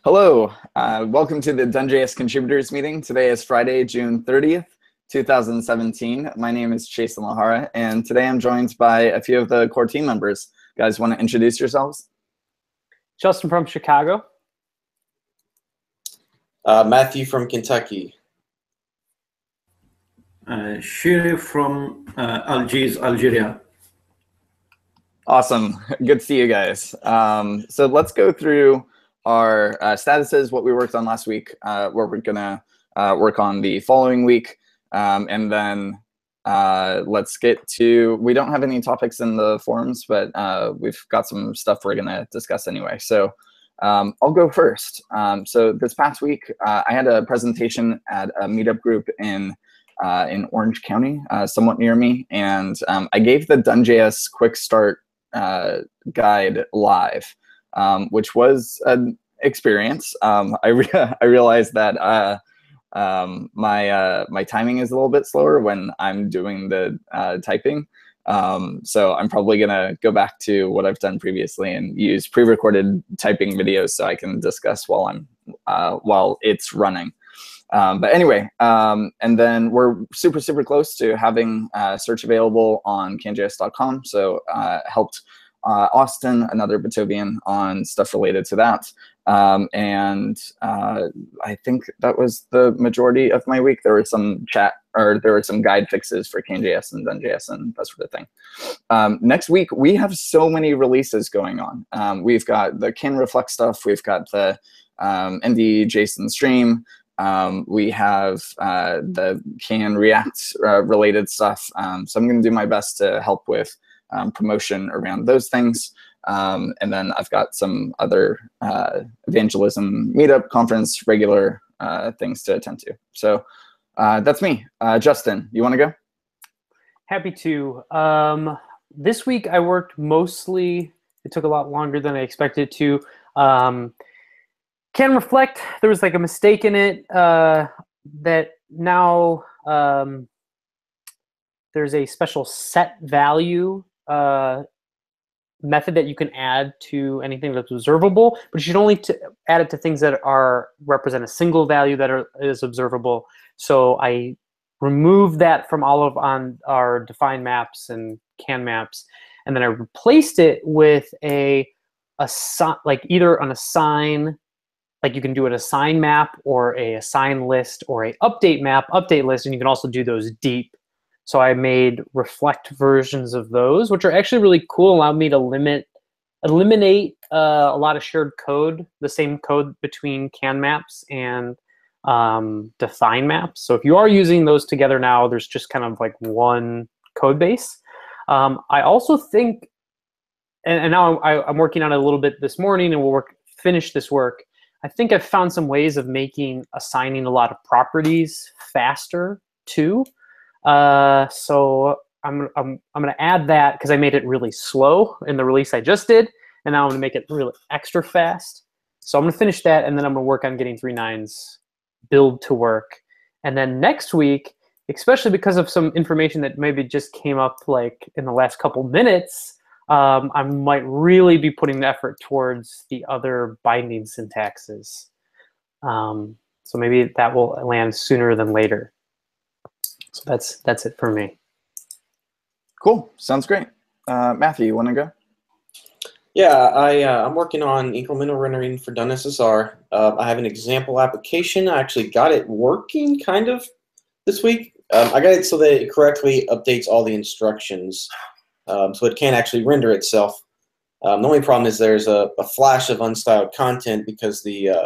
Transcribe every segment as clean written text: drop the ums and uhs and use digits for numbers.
Hello, welcome to the DoneJS contributors meeting. Today is Friday, June 30th, 2017. My name is Jason Lahara, and today I'm joined by a few of the core team members. Guys, want to introduce yourselves? Justin from Chicago. Matthew from Kentucky. Shiri from Algiers, Algeria. Awesome, good to see you guys. So let's go through our statuses, what we worked on last week, what we're gonna work on the following week, and then let's get to, we don't have any topics in the forums, but we've got some stuff we're gonna discuss anyway. So I'll go first. So this past week, I had a presentation at a meetup group in Orange County, somewhat near me, and I gave the DoneJS quick start guide live. Which was an experience. I realized that my timing is a little bit slower when I'm doing the typing. So I'm probably gonna go back to what I've done previously and use pre-recorded typing videos so I can discuss while it's running. But anyway, and then we're super close to having search available on canjs.com. So helped Austin, another Batovian, on stuff related to that. And I think that was the majority of my week. There was some there were some guide fixes for CanJS and DoneJS and that sort of thing. Next week, we have so many releases going on. We've got the Can Reflect stuff. We've got the MD JSON stream. We have the Can React related stuff. So I'm going to do my best to help with promotion around those things. And then I've got some other evangelism, meetup, conference, regular things to attend to. So that's me. Justin, you want to go? Happy to. This week I worked mostly, it took a lot longer than I expected to. Can Reflect, there was like a mistake in it that now there's a special set value method that you can add to anything that's observable, but you should only add it to things that represent a single value that is observable. So I removed that from all of on our define maps and can maps, and then I replaced it with like either an assign, like you can do an assign map or a assign list or a update map, update list, and you can also do those deep. So I made reflect versions of those, which are actually really cool, allow me to eliminate a lot of shared code, the same code between can maps and define maps. So if you are using those together now, there's just kind of like one code base. I also think, and now I'm working on it a little bit this morning, and we'll finish this work. I think I've found some ways of making assigning a lot of properties faster too. So I'm gonna add that because I made it really slow in the release I just did, and now I'm gonna make it really extra fast. So I'm gonna finish that, and then I'm gonna work on getting 3.9's build to work. And then next week, especially because of some information that maybe just came up like in the last couple minutes, I might really be putting the effort towards the other binding syntaxes. So maybe that will land sooner than later. So that's it for me. Cool, sounds great. Matthew, you want to go? Yeah, I'm working on incremental rendering for DoneSSR. I have an example application. I actually got it working kind of this week. I got it so that it correctly updates all the instructions, so it can actually render itself. The only problem is there's a flash of unstyled content because the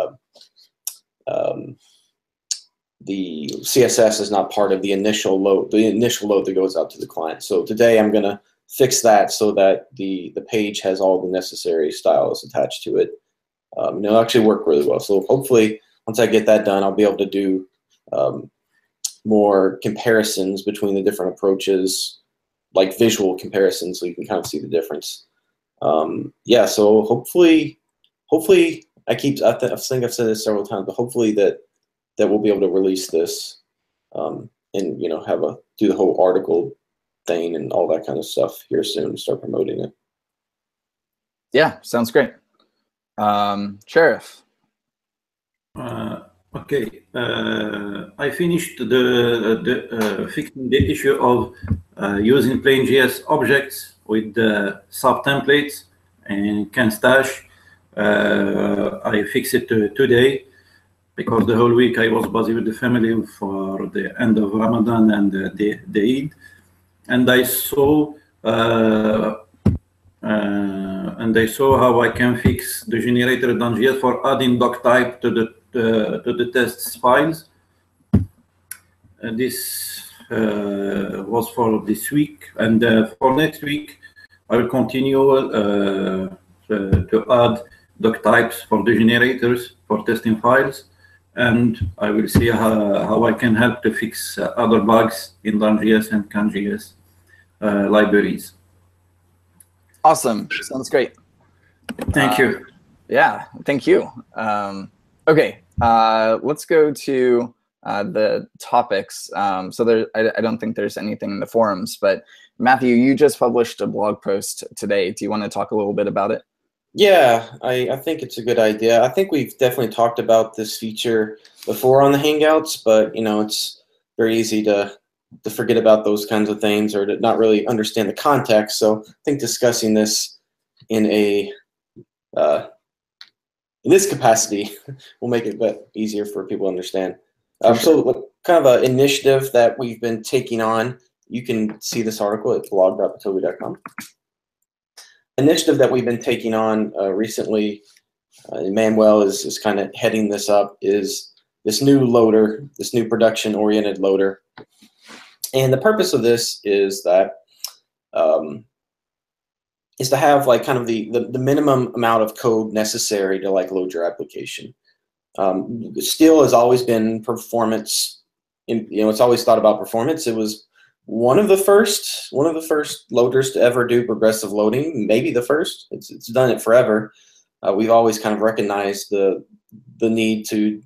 CSS is not part of the initial load that goes out to the client. So today I'm going to fix that so that the page has all the necessary styles attached to it. And it'll actually work really well. So hopefully once I get that done, I'll be able to do more comparisons between the different approaches, like visual comparisons, so you can kind of see the difference. Yeah, so hopefully I think I've said this several times, but hopefully that we'll be able to release this and do the whole article thing and all that kind of stuff here soon, start promoting it. Yeah, sounds great. Sheriff, Okay, I finished fixing the issue of using plain JS objects with the sub templates and can stash. I fixed it today because the whole week I was busy with the family for the end of Ramadan and the Eid, and I saw how I can fix the generator DoneJS for adding doc type to the tests files. This was for this week, and for next week I will continue to add doc types for the generators for testing files, and I will see how I can help to fix other bugs in DoneJS and CanJS libraries. Awesome. Sounds great. Thank you. Yeah, thank you. Okay, let's go to the topics. So there, I don't think there's anything in the forums, but Matthew, you just published a blog post today. Do you want to talk a little bit about it? Yeah, I think it's a good idea. I think we've definitely talked about this feature before on the Hangouts, but you know, it's very easy to forget about those kinds of things or to not really understand the context. So I think discussing this in this capacity will make it a bit easier for people to understand. So what kind of an initiative that we've been taking on, you can see this article at blog.patobi.com. Initiative that we've been taking on recently, Manuel is kind of heading this up, is this new loader, this new production-oriented loader. And the purpose of this is that is to have like kind of the minimum amount of code necessary to like load your application. Steel has always been performance. It's always thought about performance. It was one of the first loaders to ever do progressive loading. Maybe the first. It's done it forever. We've always kind of recognized the need to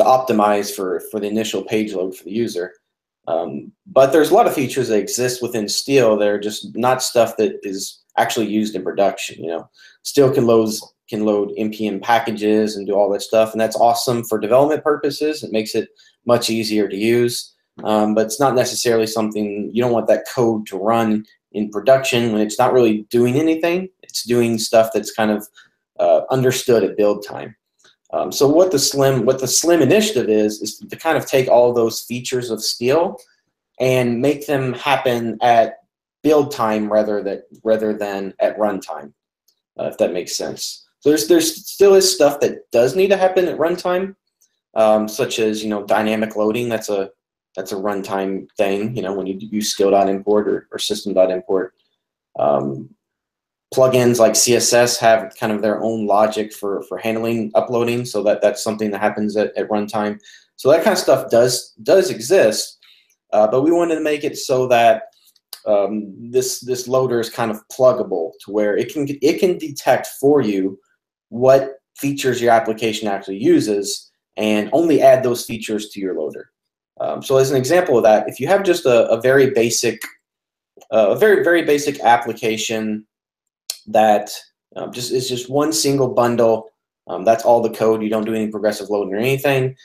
optimize for the initial page load for the user. But there's a lot of features that exist within Steel that are just not stuff that is actually used in production. You know, Steel can load npm packages and do all that stuff, and that's awesome for development purposes. It makes it much easier to use, but it's not necessarily something you don't want that code to run in production when it's not really doing anything. It's doing stuff that's kind of understood at build time. So what the Slim initiative is to kind of take all those features of Steel and make them happen at build time rather than at runtime, if that makes sense. So there's still is stuff that does need to happen at runtime, such as dynamic loading. That's a runtime thing. When you use steel.import or system.import. Plugins like CSS have kind of their own logic for handling uploading, so that's something that happens at runtime. So that kind of stuff does exist, but we wanted to make it so that this loader is kind of pluggable to where it can detect for you what features your application actually uses and only add those features to your loader. So as an example of that, if you have just a very basic application that is just one single bundle, that's all the code, you don't do any progressive loading or anything,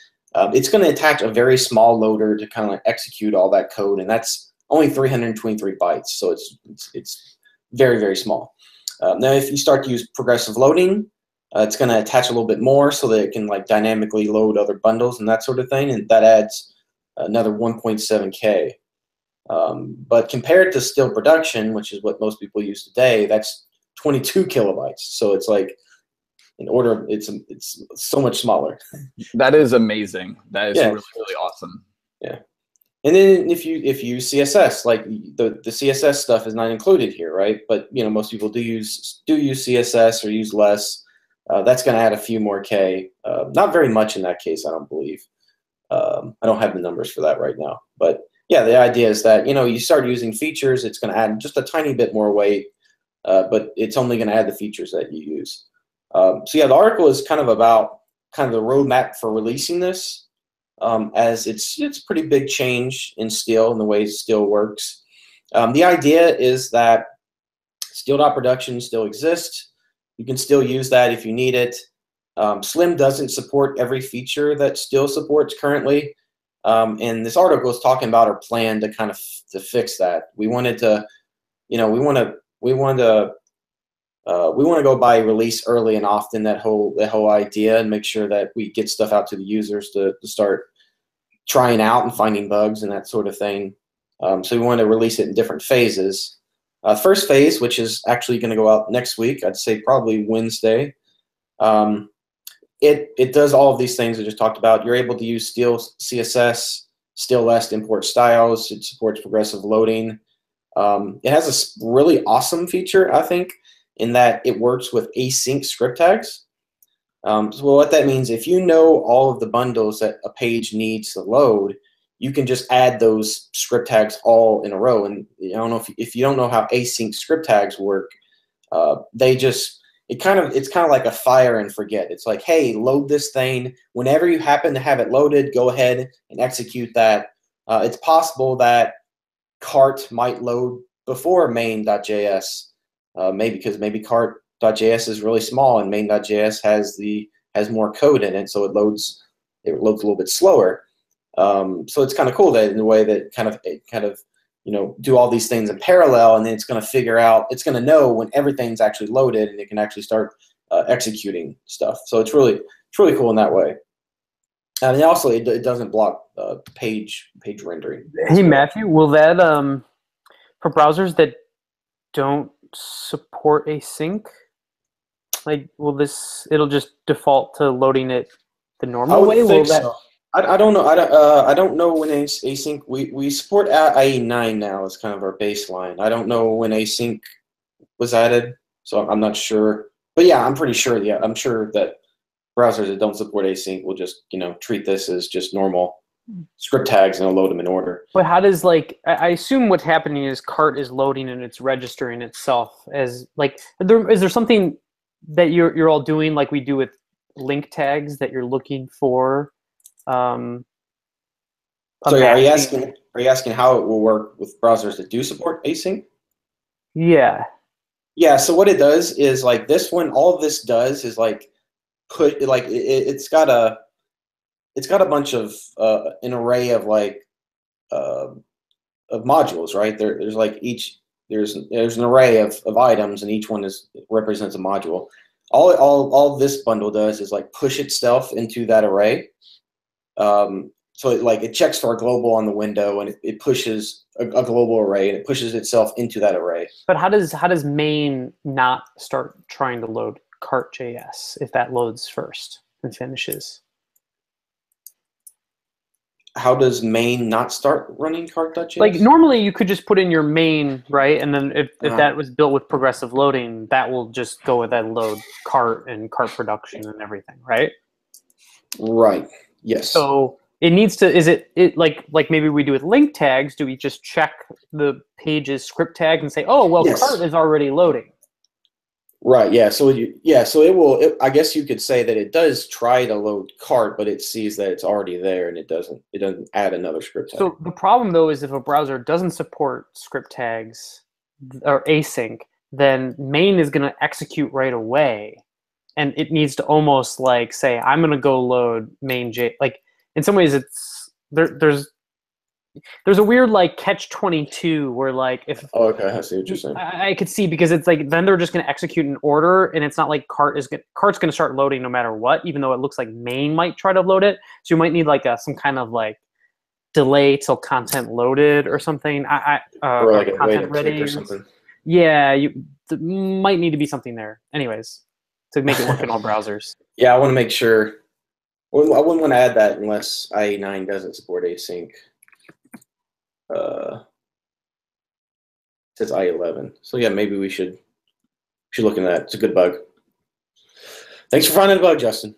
it's going to attach a very small loader to kind of execute all that code, and that's only 323 bytes, so it's very, very small. Now if you start to use progressive loading, it's going to attach a little bit more so that it can like dynamically load other bundles and that sort of thing, and that adds another 1.7K. But compared to Steel production, which is what most people use today, that's 22 kilobytes. So it's like it's so much smaller. That is amazing. That is really, really awesome. Yeah. And then if you use CSS, like the CSS stuff is not included here, right? But most people do use CSS or use less. That's going to add a few more K. Not very much in that case, I don't believe. I don't have the numbers for that right now. But yeah, the idea is that you start using features, it's going to add just a tiny bit more weight, but it's only going to add the features that you use. So yeah, the article is kind of about kind of the roadmap for releasing this, as it's pretty big change in Steel and the way Steel works. The idea is that Steel.production still exists. You can still use that if you need it. Slim doesn't support every feature that still supports currently. And this article is talking about our plan to kind of to fix that. We wanted to, we want to go by release early and often, that whole idea, and make sure that we get stuff out to the users to start trying out and finding bugs and that sort of thing. So we want to release it in different phases. First phase, which is actually going to go out next week, I'd say probably Wednesday. It does all of these things I just talked about. You're able to use Steel CSS, Steel Less to import styles. It supports progressive loading. It has a really awesome feature, I think, in that it works with async script tags. So what that means, if you know all of the bundles that a page needs to load, you can just add those script tags all in a row. And I don't know if you don't know how async script tags work, it's kind of like a fire and forget. It's like, hey, load this thing. Whenever you happen to have it loaded, go ahead and execute that. It's possible that cart might load before main.js, maybe cart.js is really small and main.js has more code in it, so it loads a little bit slower. So it's kind of cool that in a way that kind of do all these things in parallel, and then it's going to figure out, it's going to know when everything's actually loaded, and it can actually start executing stuff. So it's really cool in that way. And also, it doesn't block page rendering. Hey Matthew, will that for browsers that don't support async, like it'll just default to loading it the normal way? Will that? So. I don't know. I don't know when async. We support IE9 now as kind of our baseline. I don't know when async was added, so I'm not sure. But yeah, I'm pretty sure. Yeah, I'm sure that browsers that don't support async will just treat this as just normal script tags and load them in order. But how does I assume what's happening is cart is loading and it's registering itself as is there something that you're all doing like we do with link tags that you're looking for? So are you asking how it will work with browsers that do support async? Yeah. Yeah. So what it does is this one. All of this does is it's got a bunch of an array of of modules, right? There's an array of items, and each one represents a module. All this bundle does is push itself into that array. So it checks for a global on the window, and it pushes a global array, and it pushes itself into that array. But how does main not start trying to load cart.js if that loads first and finishes? How does main not start running cart.js? Normally you could just put in your main, right? And then if that was built with progressive loading, that will just go with that load cart and cart production and everything, right? Right. Yes. So it needs to, is it like maybe we do with link tags, do we just check the page's script tag and say, oh, well, yes, cart is already loading? Right, yeah. So it will, I guess you could say that it does try to load cart, but it sees that it's already there, and it doesn't add another script tag. So the problem though is if a browser doesn't support script tags or async, then main is going to execute right away. And it needs to almost say, I'm going to go load main.js. In some ways, it's there's a weird catch-22 where if oh, okay, I see what you're saying. I could see, because it's then they're just going to execute an order, and it's not like cart's going to start loading no matter what, even though it looks like main might try to load it. So you might need some kind of delay till content loaded or something. Or a content ready or something. Yeah, there might need to be something there. Anyways, to make it work in all browsers. Yeah, I want to make sure. I wouldn't want to add that unless IE9 doesn't support async. It says IE11. So yeah, maybe we should look into that. It's a good bug. Thanks for finding the bug, Justin.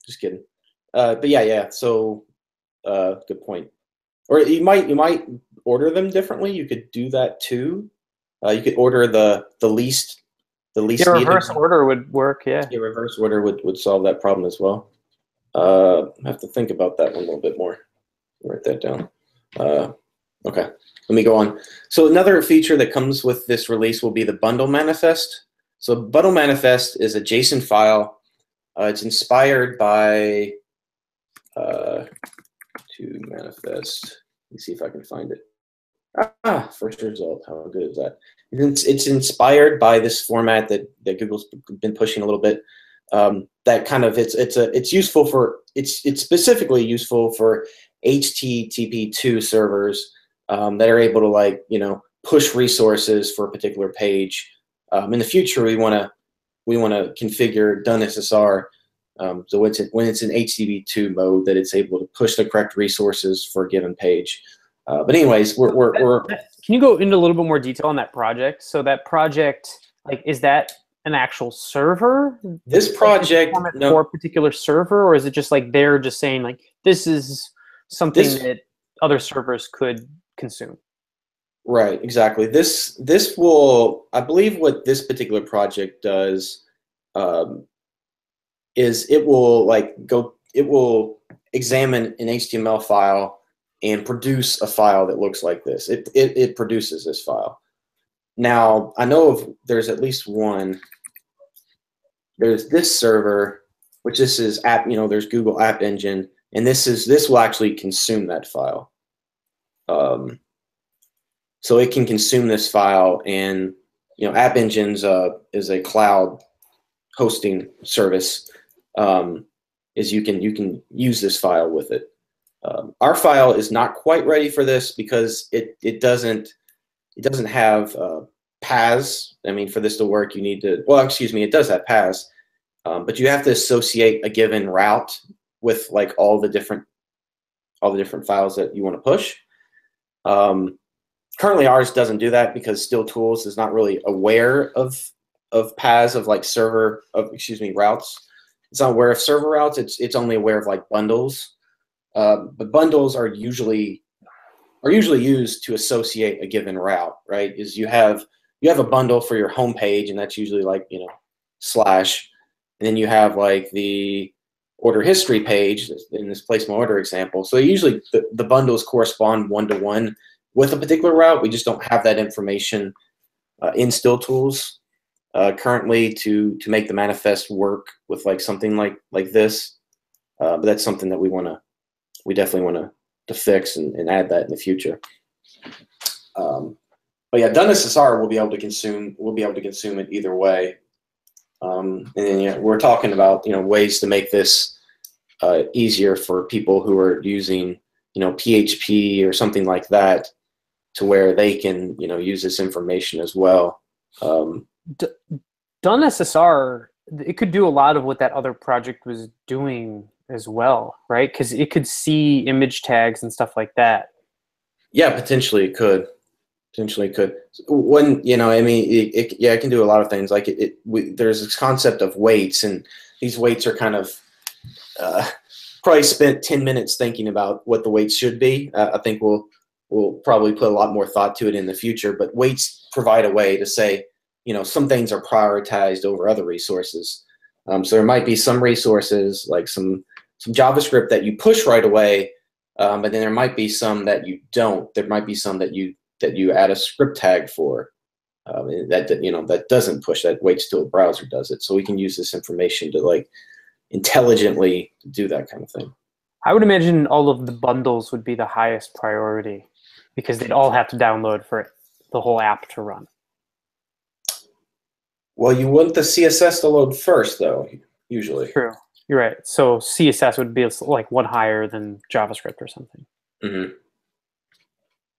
Just kidding. But yeah. So good point. Or you might order them differently. You could do that too. You could order the least. Reverse order would work, yeah. Yeah, reverse order would solve that problem as well. I have to think about that one a little bit more. Write that down. Okay, let me go on. So another feature that comes with this release will be the bundle manifest. So bundle manifest is a JSON file. It's inspired by to manifest. Let me see if I can find it. First result. How good is that? It's inspired by this format that Google's been pushing a little bit. That kind of it's useful for it's specifically useful for HTTP2 servers that are able to, like, push resources for a particular page. In the future, we want to configure DoneSSR so when it's in HTTP2 mode, that it's able to push the correct resources for a given page. But anyways, we're Can you go into a little bit more detail on that project? So that project, like, is that an actual server? This project for a particular server, or is it just like they're just saying like this is something that other servers could consume? Right, exactly. This will, I believe, what this particular project does is it will examine an HTML file and produce a file that looks like this. It produces this file. Now, I know there's at least one. There's this server, which this is app. There's Google App Engine, and this will actually consume that file. So it can consume this file, and App Engine is a cloud hosting service. Is you can use this file with it. Our file is not quite ready for this because it doesn't have paths. I mean, for this to work, you need to, well, excuse me, it does have paths, but you have to associate a given route with like all the different files that you want to push. Currently, ours doesn't do that because Still Tools is not really aware of paths of like routes. It's not aware of server routes. It's only aware of like bundles. But bundles are usually used to associate a given route, right? Is you have a bundle for your home page, and that's usually like slash, and then you have like the order history page in this place my order example. So usually the bundles correspond one-to-one with a particular route. We just don't have that information in Still Tools currently to make the manifest work with like something like this. But that's something that we definitely want to fix and add that in the future. But yeah, DoneSSR will be able to consume it either way. And then we're talking about ways to make this easier for people who are using PHP or something like that, to where they can use this information as well. DoneSSR, it could do a lot of what that other project was doing as well, right? Because it could see image tags and stuff like that. Yeah, potentially it could. Potentially it could. When I mean, it can do a lot of things. Like there's this concept of weights, and these weights are kind of probably spent 10 minutes thinking about what the weights should be. I think we'll probably put a lot more thought to it in the future. But weights provide a way to say, some things are prioritized over other resources. So there might be some resources, like some JavaScript that you push right away, but then there might be some that you don't. There might be some that you add a script tag for that doesn't push, that waits till a browser does it. So we can use this information to like intelligently do that kind of thing. I would imagine all of the bundles would be the highest priority because they'd all have to download for the whole app to run. Well, you want the CSS to load first, though, usually. True. You're right. So CSS would be like one higher than JavaScript or something. Mm-hmm.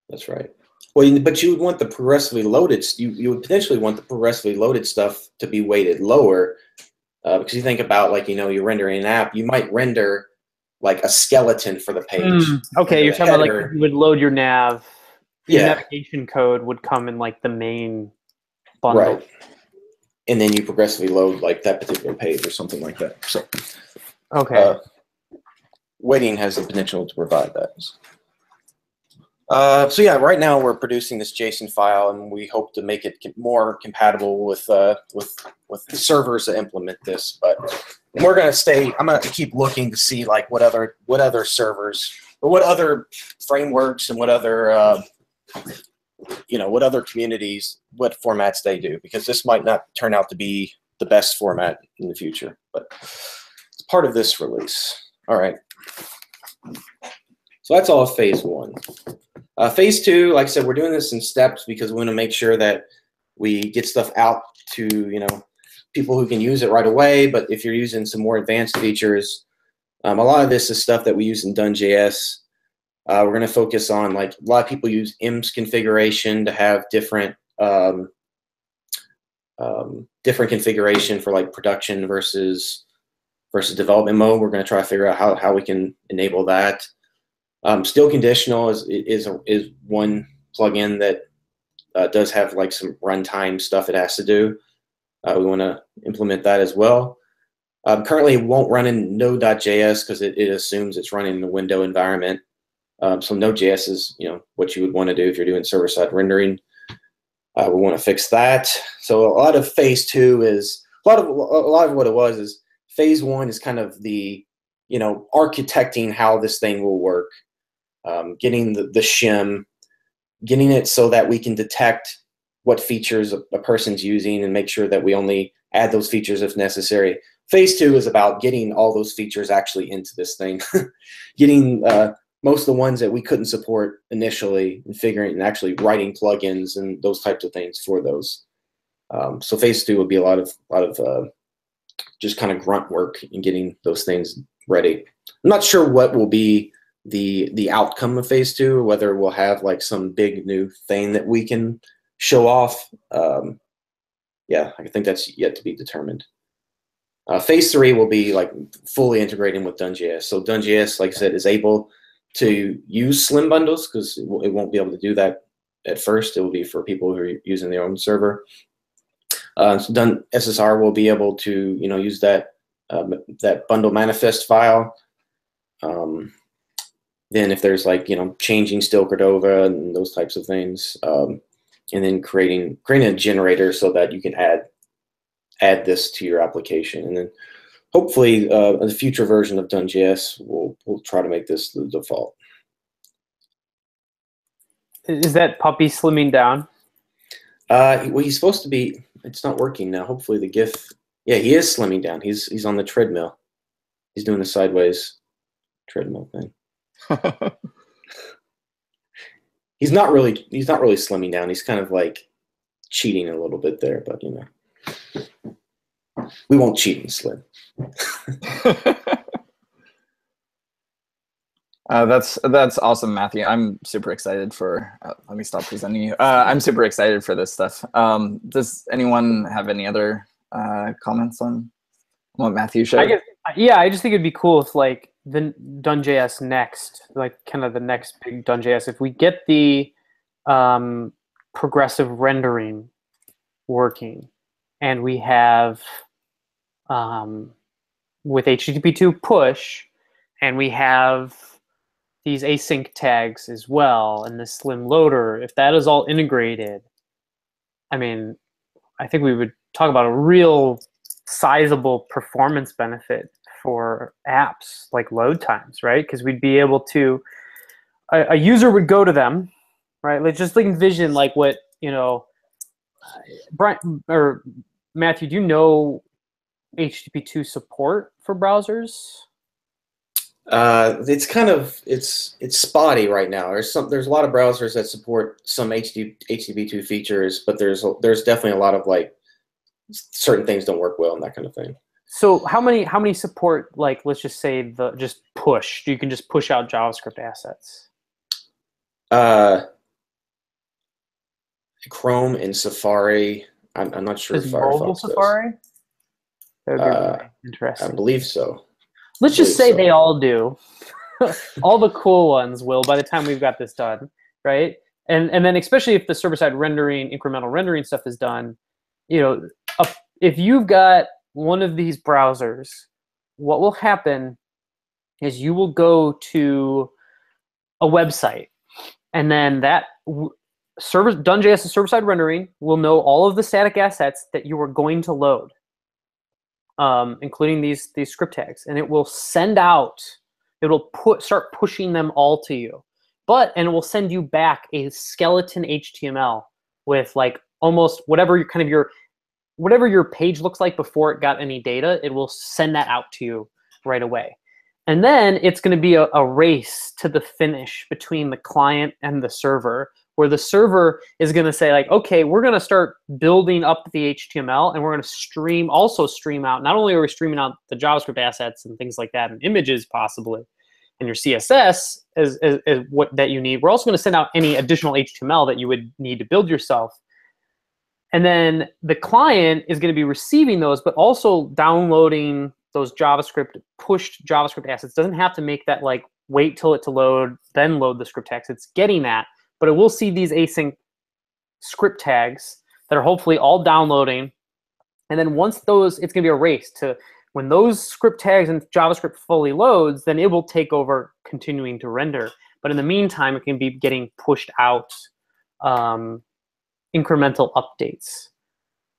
That's right. Well, but you would want the progressively loaded. You would potentially want the progressively loaded stuff to be weighted lower, because you think about like you're rendering an app. You might render like a skeleton for the page. Okay, you're talking about like you would load your nav. Your Yeah. navigation code would come in like the main bundle. Right. And then you progressively load like that particular page or something like that. So, okay. Weighting has the potential to provide that. So yeah, right now we're producing this JSON file, and we hope to make it more compatible with the servers that implement this. But we're gonna I'm gonna keep looking to see like what other servers or what other frameworks and what other what other communities, what formats they do, because this might not turn out to be the best format in the future, but it's part of this release. All right. So that's all of phase 1. Phase 2, like I said, we're doing this in steps because we want to make sure that we get stuff out to, people who can use it right away. But if you're using some more advanced features, a lot of this is stuff that we use in DoneJS. We're going to focus on, like, a lot of people use IMS configuration to have different different configuration for like production versus development mode. We're going to try to figure out how we can enable that. Still conditional is one plugin that does have like some runtime stuff it has to do. We want to implement that as well. Currently, it won't run in Node.js because it assumes it's running in the window environment. So Node.js is what you would want to do if you're doing server-side rendering. We want to fix that. So a lot of phase 2 is a lot of what it was is phase 1 is kind of the architecting how this thing will work, getting the shim, getting it so that we can detect what features a person's using and make sure that we only add those features if necessary. Phase 2 is about getting all those features actually into this thing, getting most of the ones that we couldn't support initially and figuring and actually writing plugins and those types of things for those. So phase 2 would be a lot of just kind of grunt work in getting those things ready. I'm not sure what will be the outcome of phase 2, or whether we'll have like some big new thing that we can show off. Yeah, I think that's yet to be determined. Phase 3 will be like fully integrating with DoneJS. So DoneJS, like I said, is able to use Slim bundles because it won't be able to do that at first. It will be for people who are using their own server. So SSR will be able to use that bundle manifest file. Then if there's like changing still Cordova and those types of things, and then creating a generator so that you can add this to your application, and then hopefully a future version of DoneJS will try to make this the default. Is that puppy slimming down? Well, he's supposed to be. It's not working now. Hopefully the GIF. Yeah, he is slimming down. He's on the treadmill. He's doing the sideways treadmill thing. He's not really slimming down. He's kind of like cheating a little bit there, but we won't cheat and slim. That's awesome, Matthew. I'm super excited for. Let me stop presenting you. I'm super excited for this stuff. Does anyone have any other comments on what Matthew showed? I just think it'd be cool if like the DoneJS next, like kind of the next big DoneJS, if we get the progressive rendering working, and we have with HTTP2 push, and we have these async tags as well, and the slim loader, if that is all integrated, I mean, I think we would talk about a real sizable performance benefit for apps like load times, right? Because we'd be able to, a user would go to them, right? Let's just envision like what, Brian or Matthew, do you know HTTP2 support for browsers? It's kind of it's spotty right now. There's a lot of browsers that support some HTTP2 features, but there's definitely a lot of like certain things don't work well and that kind of thing. So how many support, like, let's just say just push? You can just push out JavaScript assets. Chrome and Safari. I'm not sure if Firefox Safari? That would be really interesting. I believe so. Let's just say they all do. All the cool ones will by the time we've got this done, right? And then especially if the server-side rendering, incremental rendering stuff is done, if you've got one of these browsers, what will happen is you will go to a website, and then that DoneJS server-side rendering will know all of the static assets that you are going to load, including these script tags, and it will send out. It'll start pushing them all to you. and it will send you back a skeleton HTML with like almost whatever your page looks like before it got any data. It will send that out to you right away. And then it's going to be a race to the finish between the client and the server, where the server is going to say like, okay, we're going to start building up the HTML, and we're going to also stream out. Not only are we streaming out the JavaScript assets and things like that, and images possibly, and your CSS is what that you need. We're also going to send out any additional HTML that you would need to build yourself. And then the client is going to be receiving those, but also downloading those pushed JavaScript assets. It doesn't have to make that like wait till it to load, then load the script tags. It's getting that, but it will see these async script tags that are hopefully all downloading. And then once those, it's going to be a race to when those script tags and JavaScript fully loads, then it will take over continuing to render. But in the meantime, it can be getting pushed out incremental updates.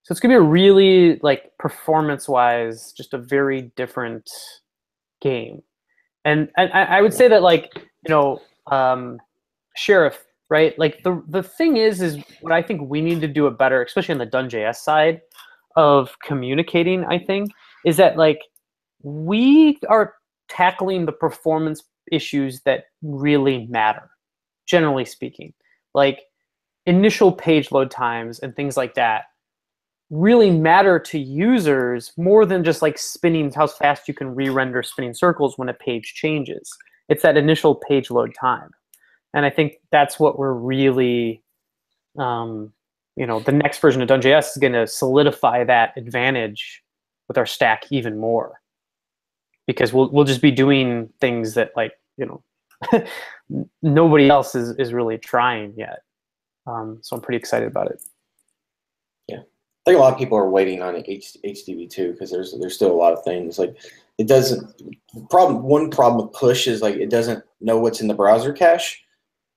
So it's gonna be a really, like, performance-wise, just a very different game. And I would say that, like, you know, Sheriff, right? Like the thing is what I think we need to do it better, especially on the DoneJS side of communicating, I think, is that like we are tackling the performance issues that really matter, generally speaking. Like initial page load times and things like that really matter to users more than just like spinning, how fast you can re-render spinning circles when a page changes. It's that initial page load time. And I think that's what we're really, you know, the next version of DoneJS is going to solidify that advantage with our stack even more, because we'll just be doing things that, like, you know, nobody else is really trying yet. So I'm pretty excited about it. Yeah, I think a lot of people are waiting on HTTP too, because there's still a lot of things like it doesn't. One problem with push is like it doesn't know what's in the browser cache.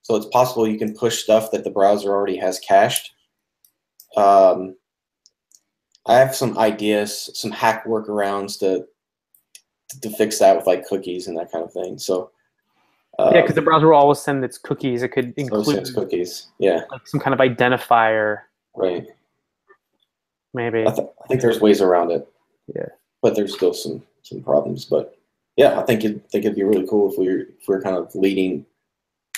So it's possible you can push stuff that the browser already has cached. I have some ideas, some hack workarounds to fix that with like cookies and that kind of thing. So yeah, because the browser will always send its cookies. It could include its cookies. Yeah, like some kind of identifier. Right. Maybe. I think there's ways around it. Yeah. But there's still some problems. But yeah, I think it'd be really cool if we're kind of leading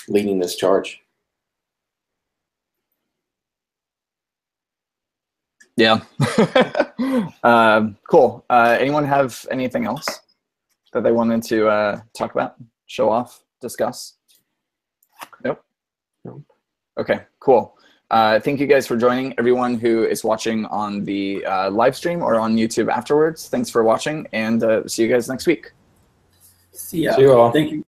this charge. Yeah. Cool. Anyone have anything else that they wanted to talk about, show off, discuss? Nope. Nope. Okay, cool. Thank you guys for joining. Everyone who is watching on the live stream or on YouTube afterwards, thanks for watching, and see you guys next week. See ya. See you all. Thank you.